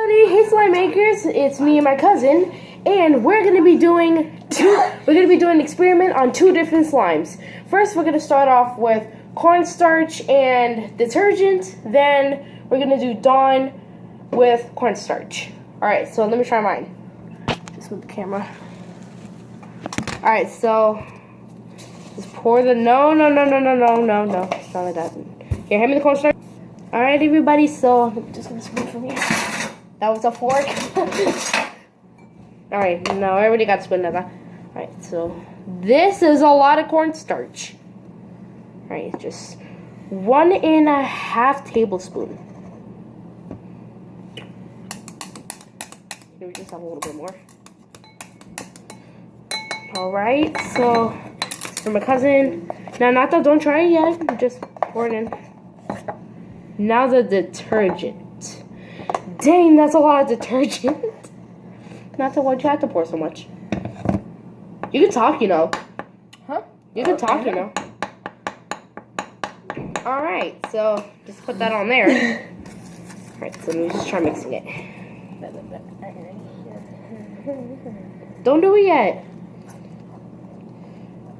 Hey slime makers, it's me and my cousin, and we're gonna be doing an experiment on 2 different slimes. First, we're gonna start off with cornstarch and detergent. Then we're gonna do Dawn with cornstarch. All right, so let me try mine. Just move the camera. All right, so just pour the no, not like that. Here, hand me the cornstarch. All right, everybody. So I'm just gonna spoon from here. That was a fork. All right, no, I already got spoon now. All right, so this is a lot of cornstarch. All right, just 1.5 tablespoons. Here we just have a little bit more. All right, so for my cousin. Now, not that, don't try it yet. Just pour it in. Now the detergent. Dang, that's a lot of detergent. Not to why'd you have to pour so much. You can talk, you know. Huh? You can talk, you know. Alright, so just put that on there. Alright, so let me just try mixing it. Don't do it yet.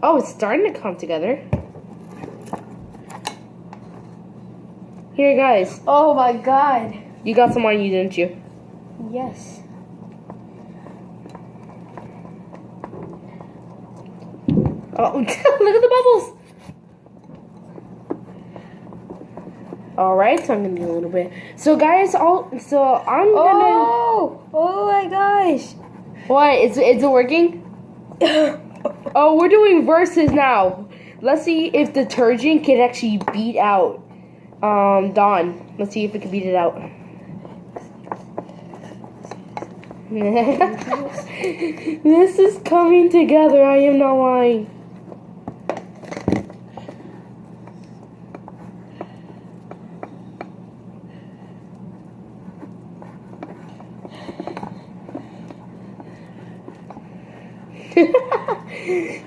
Oh, it's starting to come together. Here, guys. Oh my god. You got some on you, didn't you? Yes. Oh, look at the bubbles. All right, so I'm gonna do a little bit. So, guys, I'm gonna. Oh my gosh. What? Is it working? Oh, we're doing verses now. Let's see if detergent can actually beat out Dawn. Let's see if it can beat it out. This is coming together. I am not lying.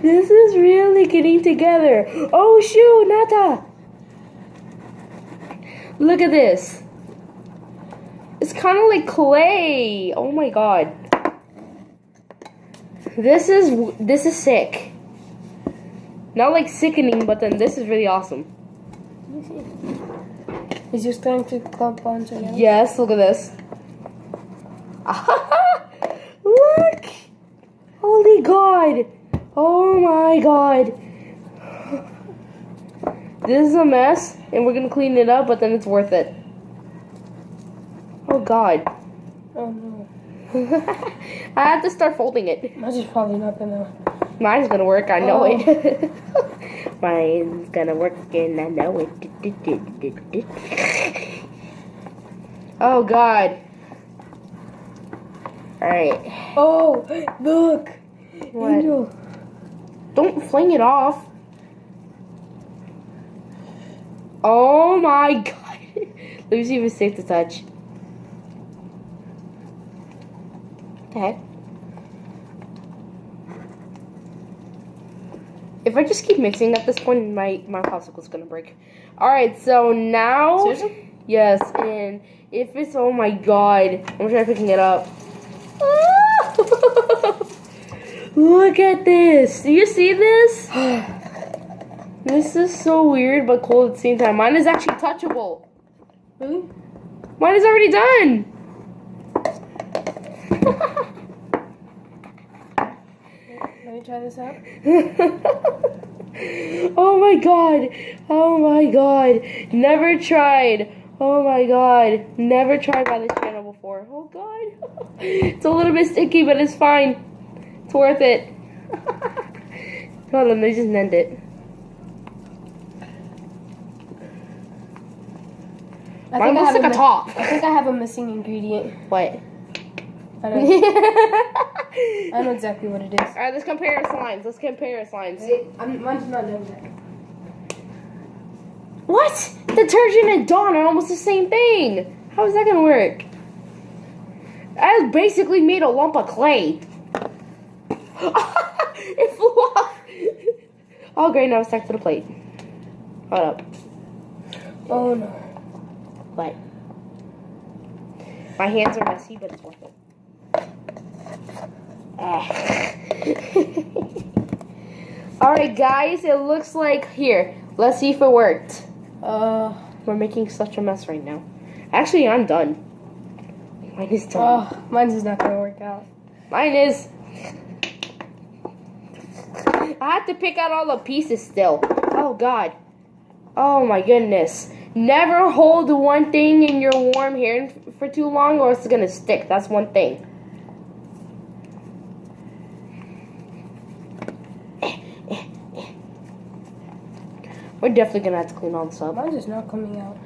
This is really getting together. Oh shoot, Nata! Look at this. It's kind of like clay. Oh my god. This is sick. Not like sickening, but then this is really awesome. Is your starting to clump on together? Yes, look at this. Look! Holy god! Oh my god. This is a mess, and we're gonna clean it up, but then it's worth it. Oh god. Oh no. I have to start folding it. Mine's just probably not gonna. Mine's gonna work, I know it. Mine's gonna work, and I know it. Oh god. Alright. Oh, look. What? Angel. Don't fling it off. Oh my god. Let me see if it's safe to touch. What the heck? If I just keep mixing at this point, my popsicle's gonna break. Alright, so now. Seriously? Yes, and if it's, oh my god. I'm gonna try picking it up. Look at this. Do you see this? This is so weird but cool at the same time. Mine is actually touchable. Really? Mine is already done. Let me try this out. Oh my god. Oh my god. Never tried. Oh my god. Never tried by this channel before. Oh god. It's a little bit sticky, but it's fine. It's worth it. Hold on, let me just mend it. Mine looks like a top. I think I have a missing ingredient. What? I know exactly what it is. Alright, let's compare our slimes. Mine's not done yet. What? Detergent and Dawn are almost the same thing. How is that gonna work? I basically made a lump of clay. It flew off. Oh great, now it's stuck to the plate. Hold up. Oh no. What? My hands are messy, but it's worth it. Alright, guys, it looks like here. Let's see if it worked. We're making such a mess right now. Actually, I'm done. Mine is done. Oh, mine's is not gonna work out. Mine is. I have to pick out all the pieces still. Oh, God. Oh, my goodness. Never hold one thing in your warm hair for too long or it's going to stick. That's one thing. We're definitely going to have to clean all this up. Mine's just not coming out.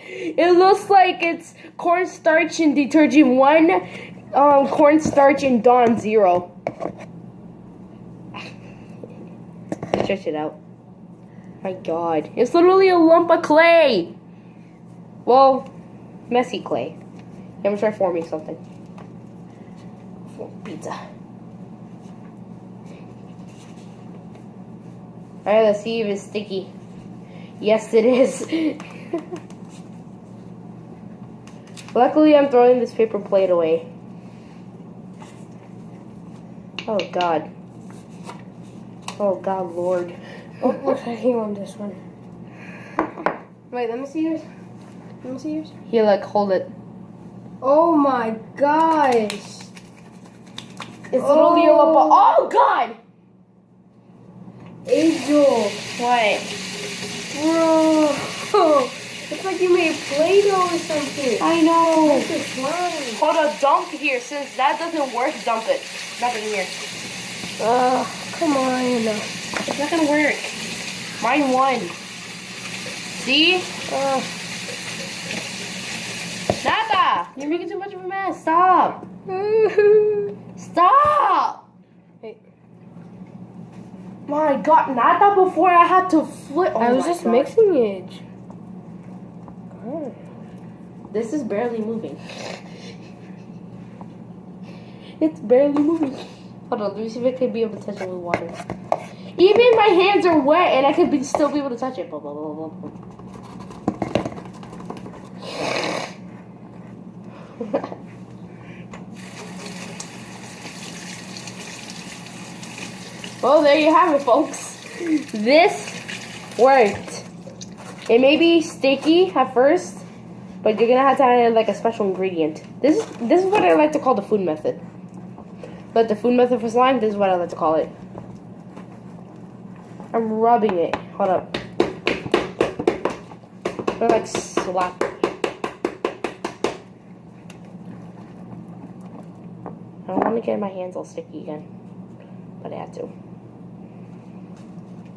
It looks like it's cornstarch and detergent 1, cornstarch and Dawn 0. Stretch it out. My God. It's literally a lump of clay. Well, messy clay. I'm gonna try forming something. Pizza. Alright, let's see if it's sticky. Yes, it is. Luckily, I'm throwing this paper plate away. Oh, God. Oh, God, Lord. Oh, look, I came on this one. Wait, let me see yours. Let me see yours. Here, like, hold it. Oh, my gosh. It's literally a lump of... Oh, God! Angel. What? Bro. It's like you made Play-Doh or something. I know. It's a slime. Hold on, dump here. Since that doesn't work, dump it. Dump it in here. Come on. It's not gonna work. Mine won. See? Nata! You're making too much of a mess. Stop. Stop! Wait. My God, Nata, before I had to flip. Oh I was my just God. mixing it. Oh. This is barely moving. It's barely moving. Hold on, let me see if I can be able to touch it with water. Even my hands are wet and I could still be able to touch it. Blah, blah, blah, blah, blah. Well, there you have it, folks. This worked. It may be sticky at first, but you're gonna have to add like a special ingredient. This is what I like to call the food method. But the food method for slime, this is what I like to call it. I'm rubbing it. Hold up. Or like slap. I don't want to get my hands all sticky again, but I have to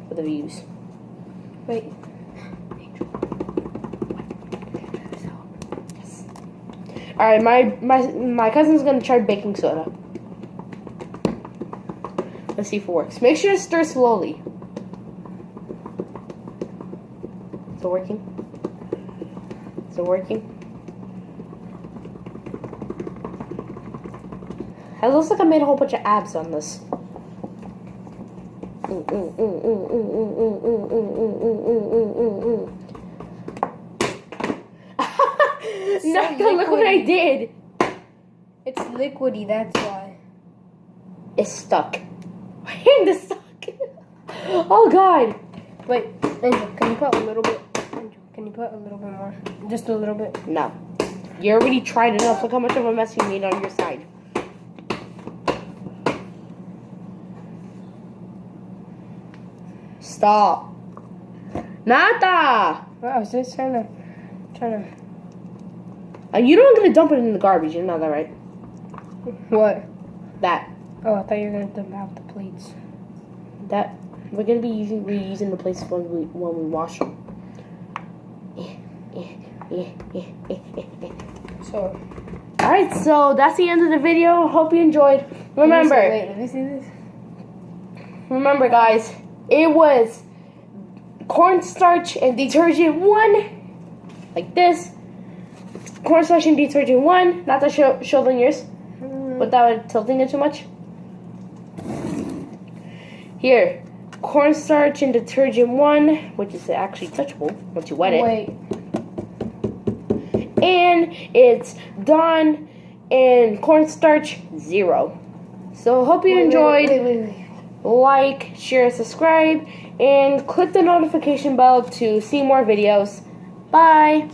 for the views. Wait. Yes. All right, my cousin's gonna try baking soda. Let's see if it works. Make sure to stir slowly. Is it working? Is it working? It looks like I made a whole bunch of abs on this. Naka, look what I did. It's liquidy, that's why. It's stuck. My hand is stuck. Oh God. Wait, Angel, can you put a little bit? Angel, can you put a little bit more? Just a little bit. No. You already tried enough. Look how much of a mess you made on your side. Stop. Nata! I was just trying to. You don't gonna dump it in the garbage. You know that, right? What? That. Oh, I thought you were gonna dump out the plates. That. We're gonna be reusing the plates when we wash them. So. Alright, so that's the end of the video. Hope you enjoyed. Remember. Wait, let me see this. Remember, guys. It was cornstarch and detergent 1. Like this. Cornstarch and detergent 1. Not to show them yours. Without tilting it too much. Here. Cornstarch and detergent 1. Which is actually touchable once you wet it. Wait. and it's Dawn and Cornstarch 0. So hope you enjoyed. Wait. Like, share, subscribe, and click the notification bell to see more videos. Bye!